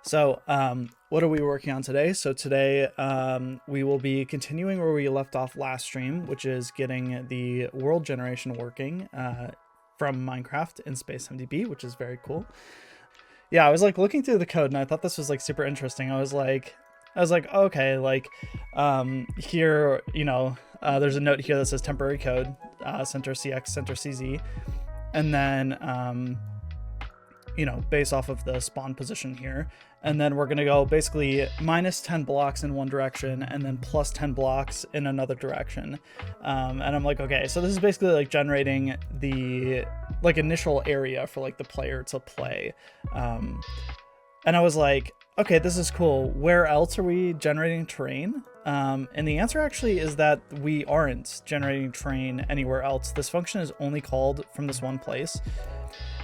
So what are we working on today? So today we will be continuing where we left off last stream, which is getting the world generation working from Minecraft in SpacetimeDB, which is very cool. Yeah, I was like looking through the code and I thought this was like super interesting. I was like, okay, like here, you know, there's a note here that says temporary code, center CX, center CZ. And then, you know, based off of the spawn position here. And then we're going to go basically minus 10 blocks in one direction and then plus 10 blocks in another direction. And I'm like, okay, so this is basically like generating the like initial area for like the player to play. And I was like, okay, this is cool. Where else are we generating terrain? And the answer actually is that we aren't generating terrain anywhere else. This function is only called from this one place.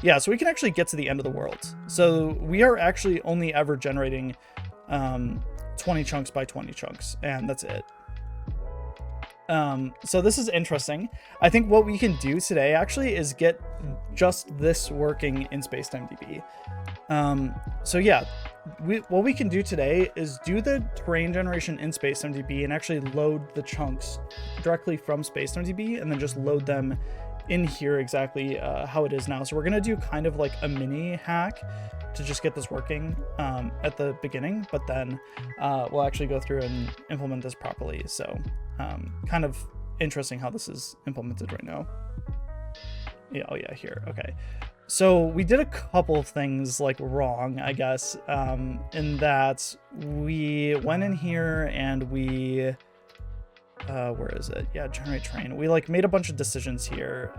Yeah, so we can actually get to the end of the world. So we are actually only ever generating 20 chunks by 20 chunks, and that's it. So this is interesting. I think what we can do today actually is get just this working in SpacetimeDB. So yeah, what we can do today is do the terrain generation in SpacetimeDB and actually load the chunks directly from SpacetimeDB and then just load them in here exactly how it is now. So we're gonna do kind of like a mini hack to just get this working at the beginning, but then we'll actually go through and implement this properly. So kind of interesting how this is implemented right now. Yeah, oh yeah, here, okay. So we did a couple of things like wrong, I guess, in that we went in here and we where is it? Yeah, generate terrain. We like made a bunch of decisions here.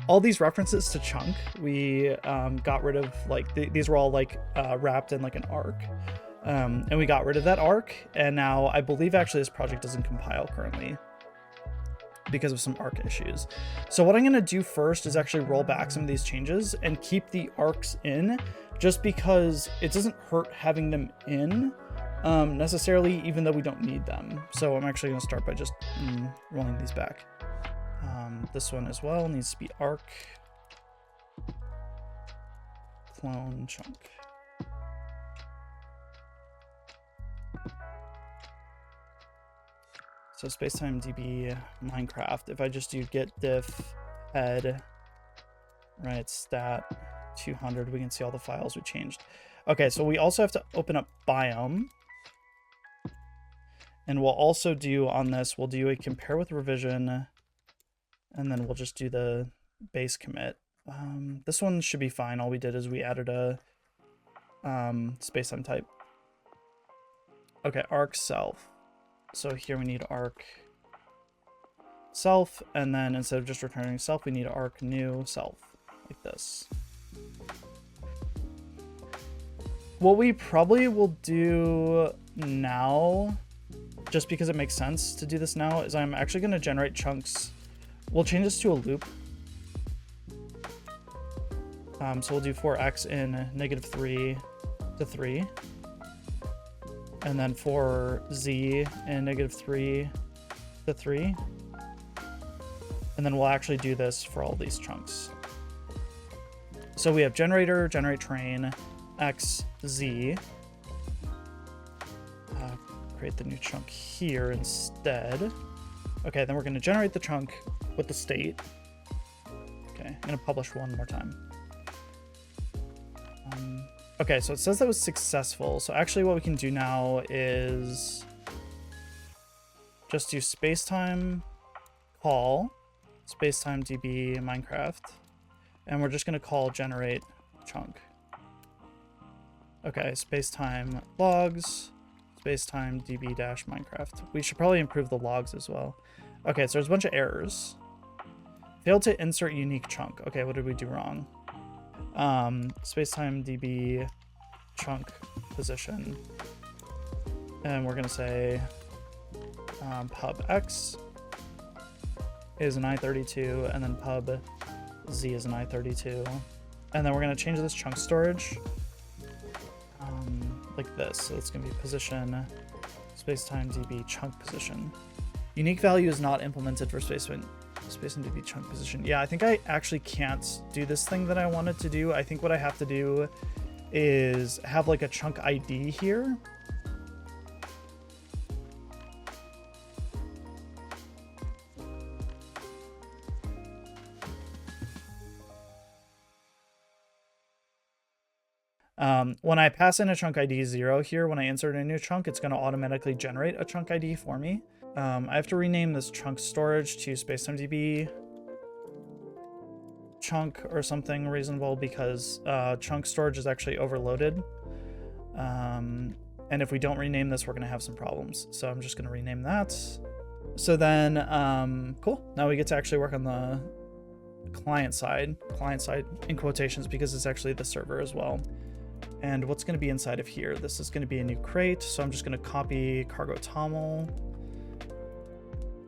All these references to chunk, we got rid of, like these were all like wrapped in like an arc, and we got rid of that arc. And now I believe actually this project doesn't compile currently because of some arc issues. So what I'm going to do first is actually roll back some of these changes and keep the arcs in, just because it doesn't hurt having them in necessarily, even though we don't need them. So I'm actually going to start by just rolling these back. This one as well needs to be arc clone chunk. So SpacetimeDB Minecraft, if I just do git diff head, right, stat 200, we can see all the files we changed. Okay, so we also have to open up biome. And we'll also do on this, we'll do a compare with revision, and then we'll just do the base commit. This one should be fine. All we did is we added a spacetime type. Okay, arc self. So here we need arc self, and then instead of just returning self, we need arc new self, like this. What we probably will do now, just because it makes sense to do this now, is I'm actually going to generate chunks. We'll change this to a loop. So we'll do for x in -3 to 3. And then for z in -3 to 3. And then we'll actually do this for all these chunks. So we have generator, generate train, x, z. Create the new chunk here instead. Okay, then we're going to generate the chunk with the state. Okay, I'm going to publish one more time. Okay, so it says that was successful. So actually what we can do now is just do spacetime call SpacetimeDB Minecraft, and we're just going to call generate chunk. Okay, spacetime logs SpacetimeDB-Minecraft. We should probably improve the logs as well. Okay, so there's a bunch of errors. Failed to insert unique chunk. Okay, what did we do wrong? SpacetimeDB chunk position. And we're going to say pub x is an i32, and then pub z is an i32. And then we're going to change this chunk storage like this. So it's going to be position SpacetimeDB chunk position. Unique value is not implemented for SpacetimeDB chunk position. Yeah, I think I actually can't do this thing that I wanted to do. I think what I have to do is have like a chunk ID here. When I pass in a chunk ID 0 here, when I insert a new chunk, it's going to automatically generate a chunk ID for me. I have to rename this chunk storage to SpacetimeDB chunk or something reasonable, because chunk storage is actually overloaded. And if we don't rename this, we're going to have some problems. So I'm just going to rename that. So then, cool. Now we get to actually work on the client side in quotations, because it's actually the server as well. And what's going to be inside of here? This is going to be a new crate. So I'm just going to copy cargo toml.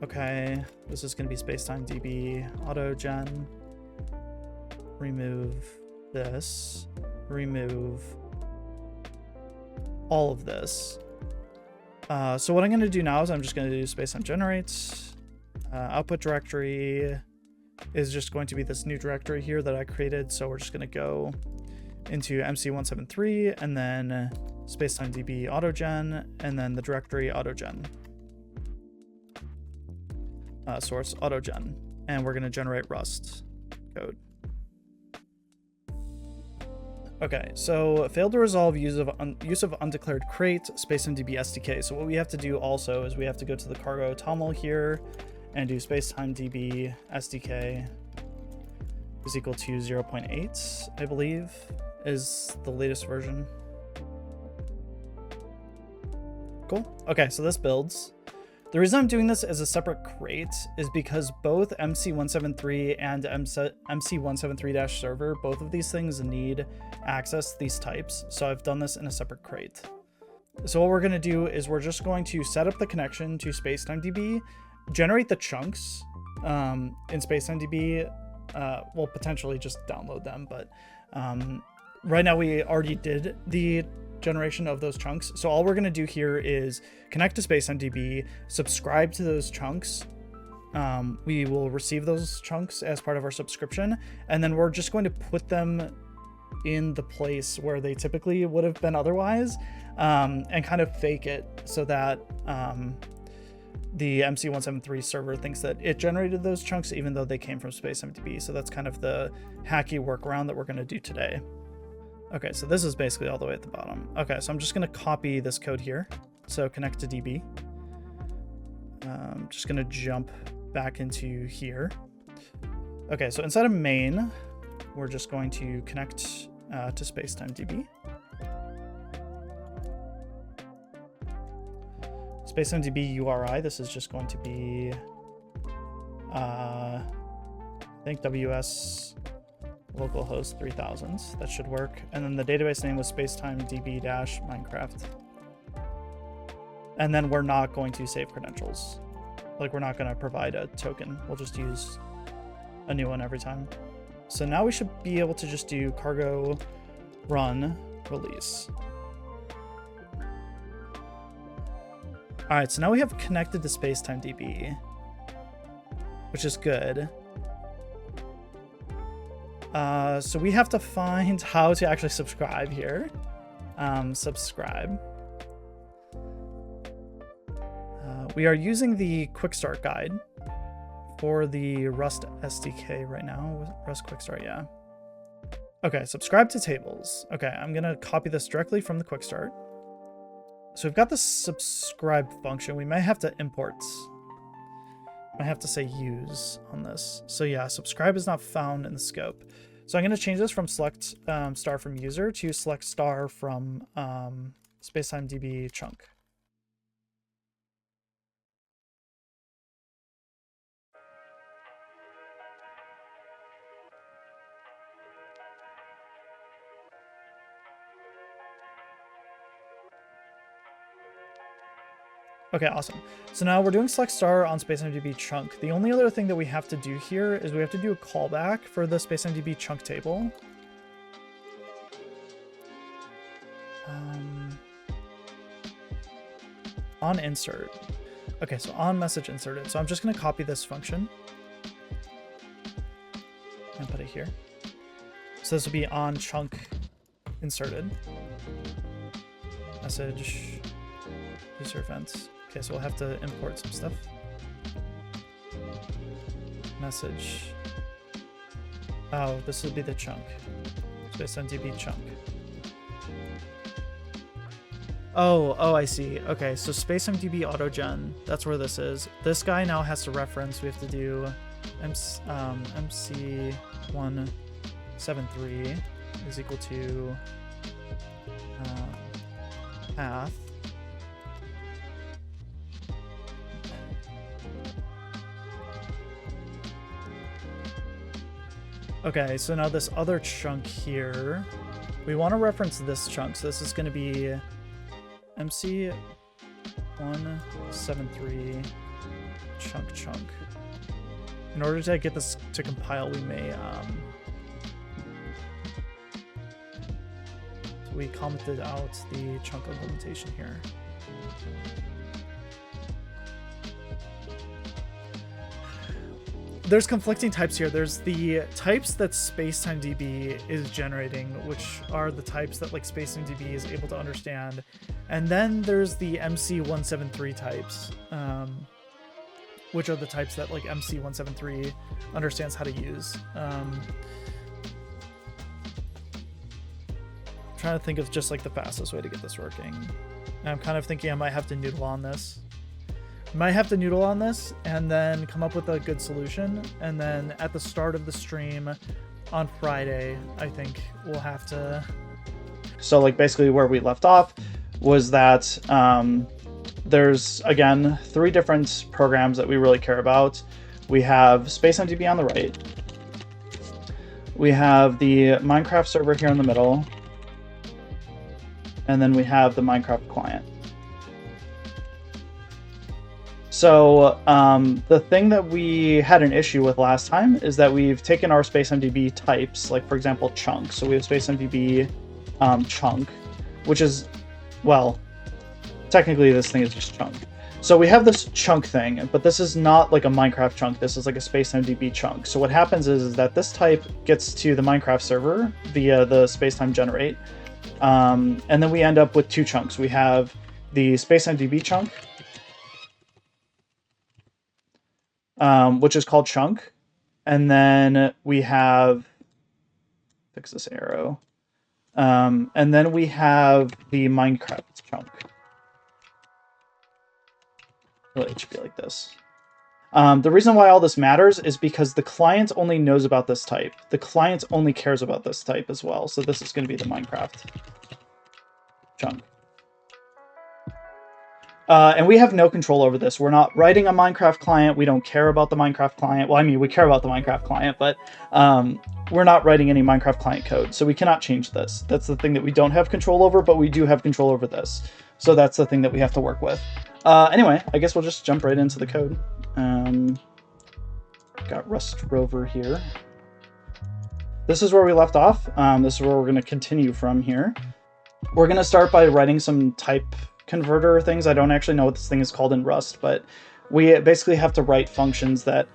Okay, this is going to be SpacetimeDB autogen. Remove this. Remove all of this. So what I'm going to do now is I'm just going to do spacetime generate. Output directory is just going to be this new directory here that I created. So we're just going to go into MC173 and then SpacetimeDB autogen and then the directory autogen. Source autogen. And we're going to generate Rust code. Okay, so failed to resolve use of undeclared crate SpacetimeDB SDK. So what we have to do also is we have to go to the cargo toml here and do SpacetimeDB SDK is equal to 0.8, I believe, is the latest version. Cool. Okay, so this builds. The reason I'm doing this as a separate crate is because both MC173 and MC173-server, both of these things need access to these types. So I've done this in a separate crate. So what we're going to do is we're just going to set up the connection to SpacetimeDB, generate the chunks in SpacetimeDB. We'll potentially just download them, but right now we already did the generation of those chunks. So all we're going to do here is connect to SpacetimeDB, subscribe to those chunks. We will receive those chunks as part of our subscription, and then we're just going to put them in the place where they typically would have been otherwise, and kind of fake it so that the MC173 server thinks that it generated those chunks even though they came from SpacetimeDB. So that's kind of the hacky workaround that we're going to do today. Okay, so this is basically all the way at the bottom. Okay, so I'm just going to copy this code here. So connect to DB. I'm just going to jump back into here. Okay, so inside of main, we're just going to connect to SpacetimeDB. SpacetimeDB URI, this is just going to be, I think WS localhost 3000. That should work. And then the database name was SpacetimeDB-Minecraft. And then we're not going to save credentials. Like, we're not going to provide a token. We'll just use a new one every time. So now we should be able to just do cargo run release. All right, so now we have connected to SpacetimeDB, which is good. So we have to find how to actually subscribe here. Subscribe. We are using the quick start guide for the Rust SDK right now. Rust quick start, yeah. Okay, subscribe to tables. Okay, I'm gonna copy this directly from the quick start. So we've got the subscribe function. We might have to import. I have to say use on this. So yeah, subscribe is not found in the scope. So I'm going to change this from select star from user to select star from SpacetimeDB chunk. Okay, awesome. So now we're doing select star on SpacetimeDB chunk. The only other thing that we have to do here is we have to do a callback for the SpacetimeDB chunk table. On insert. Okay, so on message inserted. So I'm just going to copy this function and put it here. So this will be on chunk inserted. Message user events. Okay, so we'll have to import some stuff. Message. Oh, this would be the chunk. SpacetimeDB chunk. Oh, I see. Okay, so SpacetimeDB autogen, that's where this is. This guy now has to reference. We have to do MC173 is equal to path. Okay, so now this other chunk here, we want to reference this chunk. So this is going to be MC173 chunk. In order to get this to compile, we may so we commented out the chunk implementation here. There's conflicting types here. There's the types that SpacetimeDB is generating, which are the types that like SpacetimeDB is able to understand. And then there's the MC173 types, which are the types that like MC173 understands how to use. Trying to think of just like the fastest way to get this working. And I'm kind of thinking I might have to noodle on this. And then come up with a good solution. And then at the start of the stream on Friday, I think we'll have to. So like basically where we left off was that there's, again, 3 different programs that we really care about. We have SpacetimeDB on the right. We have the Minecraft server here in the middle. And then we have the Minecraft client. So the thing that we had an issue with last time is that we've taken our SpacetimeDB types, like for example, chunk. So we have SpacetimeDB chunk, which is, well, technically this thing is just chunk. So we have this chunk thing, but this is not like a Minecraft chunk. This is like a SpacetimeDB chunk. So what happens is that this type gets to the Minecraft server via the spacetime generate. And then we end up with 2 chunks. We have the SpacetimeDB chunk, which is called chunk. And then we have, fix this arrow. And then we have the Minecraft chunk. Really, it should be like this. The reason why all this matters is because the client only knows about this type. The client only cares about this type as well. So this is going to be the Minecraft chunk. And we have no control over this. We're not writing a Minecraft client. We don't care about the Minecraft client. Well, I mean, we care about the Minecraft client, but we're not writing any Minecraft client code. So we cannot change this. That's the thing that we don't have control over, but we do have control over this. So that's the thing that we have to work with. Anyway, I guess we'll just jump right into the code. Got Rust Rover here. This is where we left off. This is where we're going to continue from here. We're going to start by writing some type converter things. I don't actually know what this thing is called in Rust, but we basically have to write functions that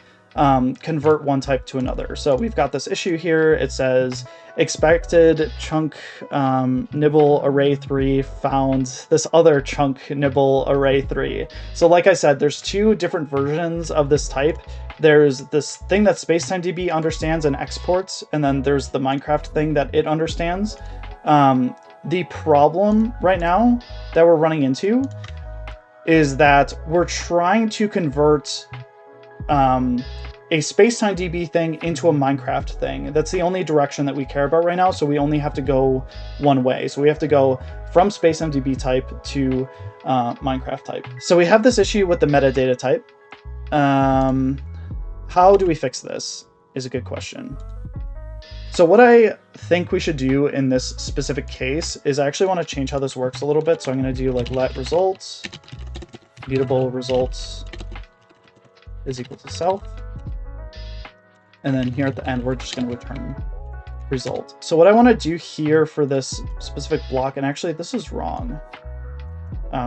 convert one type to another. So we've got this issue here. It says expected chunk nibble array 3 found this other chunk nibble array 3. So like I said, there's 2 different versions of this type. There's this thing that SpacetimeDB understands and exports, and then there's the Minecraft thing that it understands. The problem right now that we're running into is that we're trying to convert a SpacetimeDB thing into a Minecraft thing. That's the only direction that we care about right now, so we only have to go one way. So we have to go from SpacetimeDB type to Minecraft type. So we have this issue with the metadata type. How do we fix this is a good question. So what I think we should do in this specific case is I actually want to change how this works a little bit. So I'm going to do like let results, mutable results is equal to self. And then here at the end, we're just going to return result. So what I want to do here for this specific block, and actually this is wrong.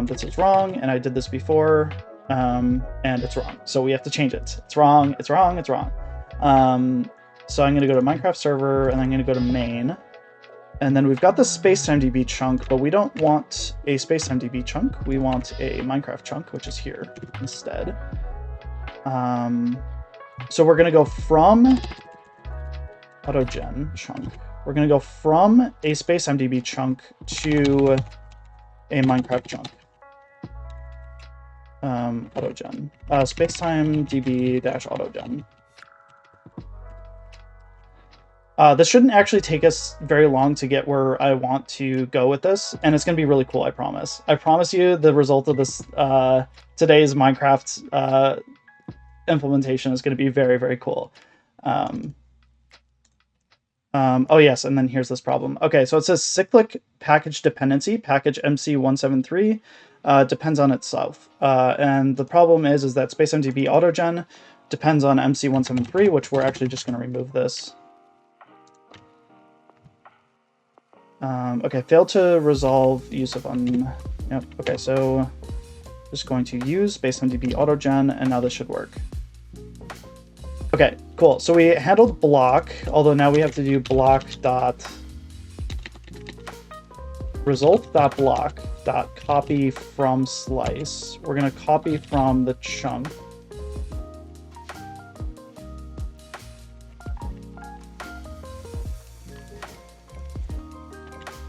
This is wrong, and I did this before, and it's wrong. So we have to change it. It's wrong, it's wrong, it's wrong. So I'm going to go to Minecraft server, and I'm going to go to main. And then we've got the SpacetimeDB chunk, but we don't want a SpacetimeDB chunk. We want a Minecraft chunk, which is here instead. So we're going to go from AutoGen chunk. We're going to go from a SpacetimeDB chunk to a Minecraft chunk. AutoGen. SpacetimeDB-AutoGen. This shouldn't actually take us very long to get where I want to go with this, and it's going to be really cool, I promise. I promise you the result of this today's Minecraft implementation is going to be very, very cool. Oh yes, and then here's this problem. Okay, so it says cyclic package dependency, package MC173, depends on itself. And the problem is that SpacetimeDB AutoGen depends on MC173, which we're actually just going to remove this. Okay, failed to resolve use of Yep, okay, so just going to use SpacetimeDB AutoGen, and now this should work. Okay, cool. So we handled block, although now we have to do block.result.block.copy from slice. We're going to copy from the chunk.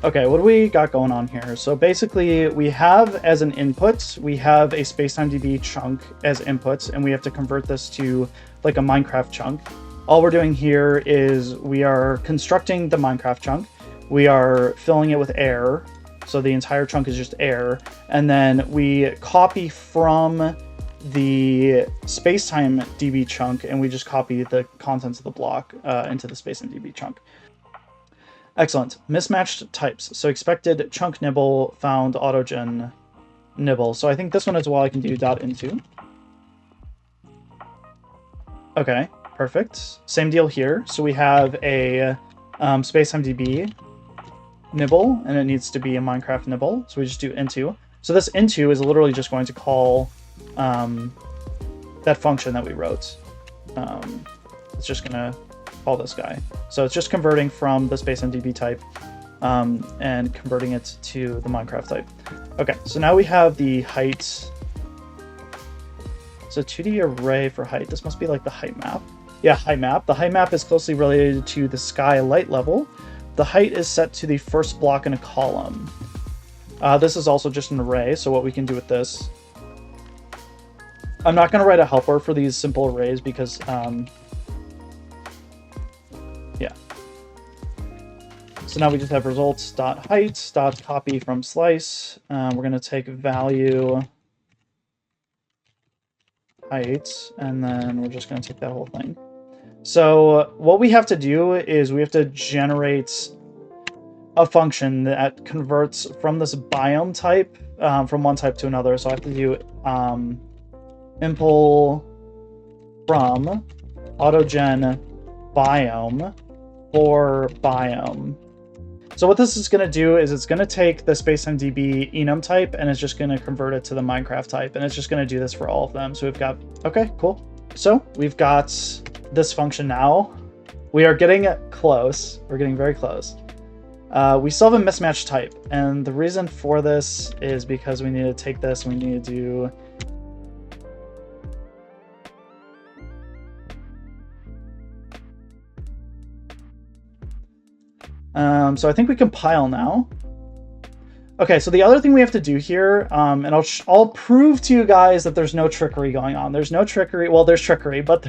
Okay, what do we got going on here? So basically, we have as an input, we have a SpacetimeDB chunk as inputs, and we have to convert this to like a Minecraft chunk. All we're doing here is we are constructing the Minecraft chunk. We are filling it with air, so the entire chunk is just air, and then we copy from the SpacetimeDB chunk, and we just copy the contents of the block into the SpacetimeDB chunk. Excellent. Mismatched types. So expected chunk nibble found AutoGen nibble. So I think this one as well I can do .into. Okay, perfect. Same deal here. So we have a SpacetimeDB nibble, and it needs to be a Minecraft nibble. So we just do into. So this into is literally just going to call that function that we wrote. It's just going to call this guy. So it's just converting from the SpacetimeDB type and converting it to the Minecraft type. Okay, so now we have the height. It's a 2D array for height. This must be like the height map. Yeah, height map. The height map is closely related to the sky light level. The height is set to the first block in a column. This is also just an array, so what we can do with this. I'm not going to write a helper for these simple arrays because yeah. So now we just have results.height.copy from slice. We're going to take value height, and then we're just going to take that whole thing. So what we have to do is we have to generate a function that converts from this biome type, from one type to another. So I have to do impl from AutoGen biome for biome. So what this is going to do is it's going to take the SpacetimeDB enum type and it's just going to convert it to the Minecraft type, and it's just going to do this for all of them. So we've got, okay, cool. So we've got this function now. We are getting close. We're getting very close. We still have a mismatched type, and the reason for this is because we need to take this and we need to do so I think we compile now. Okay, so the other thing we have to do here, and I'll prove to you guys that there's no trickery going on. There's no trickery. Well, there's trickery, but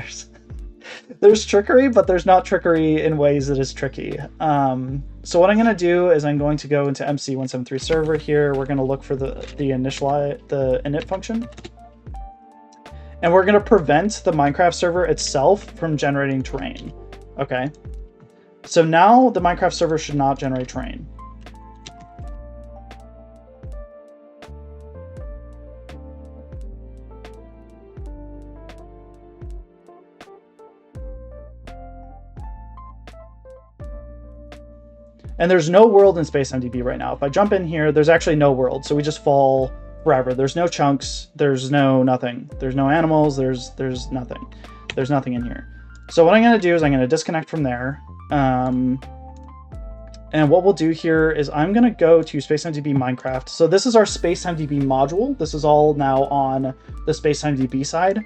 there's trickery, but there's not trickery in ways that is tricky. So what I'm going to do is I'm going to go into MC173 server here. We're going to look for the init function. And we're going to prevent the Minecraft server itself from generating terrain. Okay. So now the Minecraft server should not generate terrain. And there's no world in SpacetimeDB right now. If I jump in here, there's actually no world. So we just fall forever. There's no chunks. There's no nothing. There's no animals. There's nothing. There's nothing in here. So what I'm going to do is I'm going to disconnect from there. And what we'll do here is I'm going to go to SpacetimeDB Minecraft. So this is our SpacetimeDB module. This is all now on the SpacetimeDB side.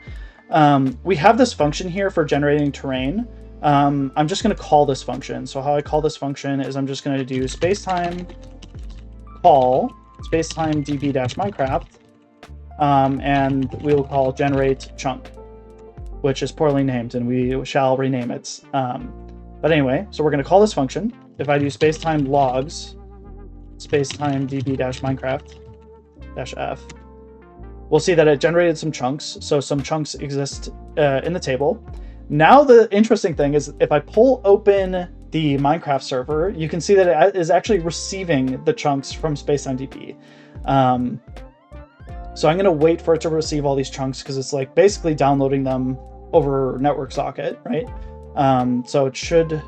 We have this function here for generating terrain. I'm just going to call this function. So how I call this function is I'm just going to do spacetime call SpacetimeDB-Minecraft, and we will call generate chunk, which is poorly named, and we shall rename it. But anyway, so we're going to call this function. If I do spacetime logs SpacetimeDB-Minecraft-f, we'll see that it generated some chunks. So some chunks exist in the table. Now the interesting thing is if I pull open the Minecraft server, you can see that it is actually receiving the chunks from SpacetimeDB. So I'm going to wait for it to receive all these chunks because it's like basically downloading them over network socket, right? So it should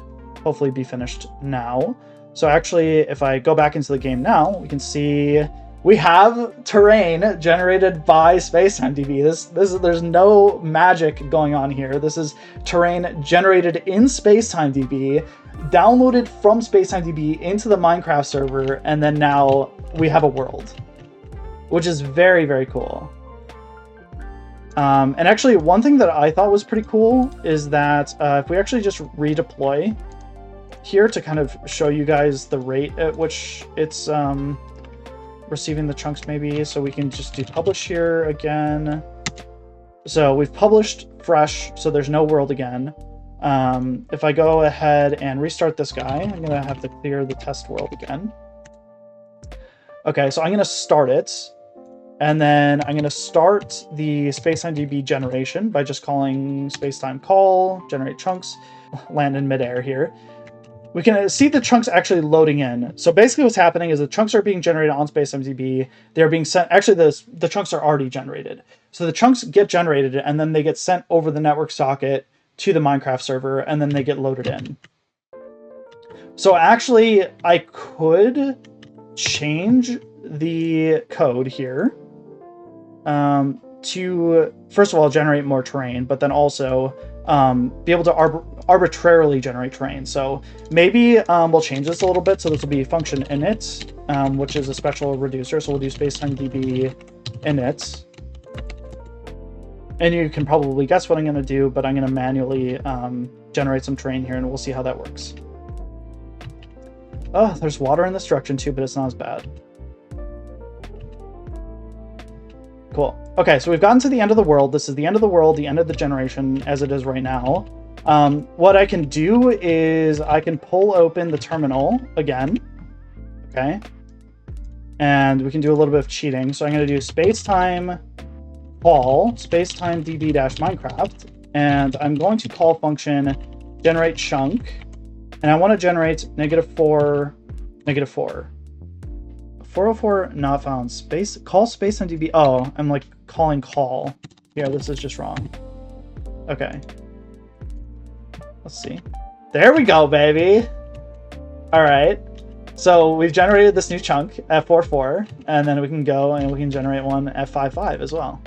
hopefully be finished now. So actually, if I go back into the game now, we can see we have terrain generated by SpacetimeDB. There's no magic going on here. This is terrain generated in SpacetimeDB, downloaded from SpacetimeDB into the Minecraft server, and then now we have a world, which is very, very cool. And actually, one thing that I thought was pretty cool is that if we actually just redeploy here to kind of show you guys the rate at which it's receiving the chunks, maybe, so we can just do publish here again. So we've published fresh, so there's no world again. If I go ahead and restart this guy, I'm gonna have to clear the test world again. Okay, so I'm gonna start it, and then I'm gonna start the SpacetimeDB generation by just calling spacetime call, generate chunks, land in midair here. We can see the chunks actually loading in. So basically what's happening is the chunks are being generated on SpacetimeDB. They're being sent, actually the chunks are already generated. So the chunks get generated and then they get sent over the network socket to the Minecraft server and then they get loaded in. So actually I could change the code here to, first of all, generate more terrain, but then also be able to arbitrarily generate terrain. So maybe we'll change this a little bit. So this will be function init, which is a special reducer. So we'll do SpacetimeDB init. And you can probably guess what I'm going to do, but I'm going to manually generate some terrain here, and we'll see how that works. Oh, there's water in this direction too, but it's not as bad. Cool. Okay, so we've gotten to the end of the world. This is the end of the world, the end of the generation as it is right now. What I can do is I can pull open the terminal again. Okay. And we can do a little bit of cheating. So I'm going to do spacetime call SpacetimeDB-Minecraft, and I'm going to call function generate chunk, and I want to generate -4, -4. 404 not found. Call SpacetimeDB. Oh, I'm like calling call. Yeah, this is just wrong. Okay. Let's see. There we go, baby. All right. So we've generated this new chunk at 4.4, and then we can go and we can generate one at 5.5 as well.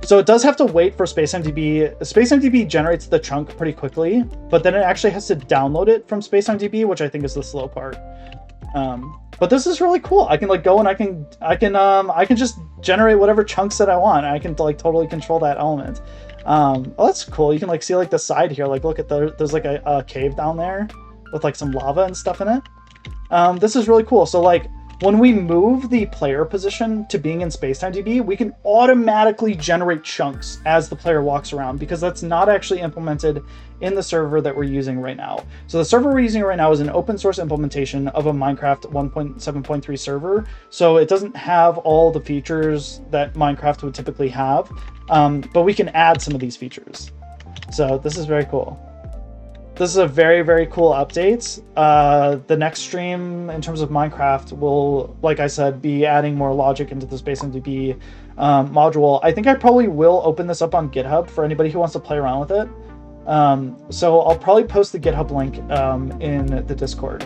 So it does have to wait for SpacetimeDB. SpacetimeDB generates the chunk pretty quickly, but then it actually has to download it from SpacetimeDB, which I think is the slow part. But this is really cool. I can like go and I can just generate whatever chunks that I want. I can like totally control that element. Oh, that's cool. You can like see like the side here. Like look at there's like a cave down there with like some lava and stuff in it. This is really cool. So like when we move the player position to being in SpacetimeDB, we can automatically generate chunks as the player walks around, because that's not actually implemented in the server that we're using right now. So the server we're using right now is an open source implementation of a Minecraft 1.7.3 server. So it doesn't have all the features that Minecraft would typically have, but we can add some of these features. So this is very cool. This is a very, very cool update. The next stream in terms of Minecraft will, like I said, be adding more logic into the SpacetimeDB module. I think I probably will open this up on GitHub for anybody who wants to play around with it. So I'll probably post the GitHub link in the Discord.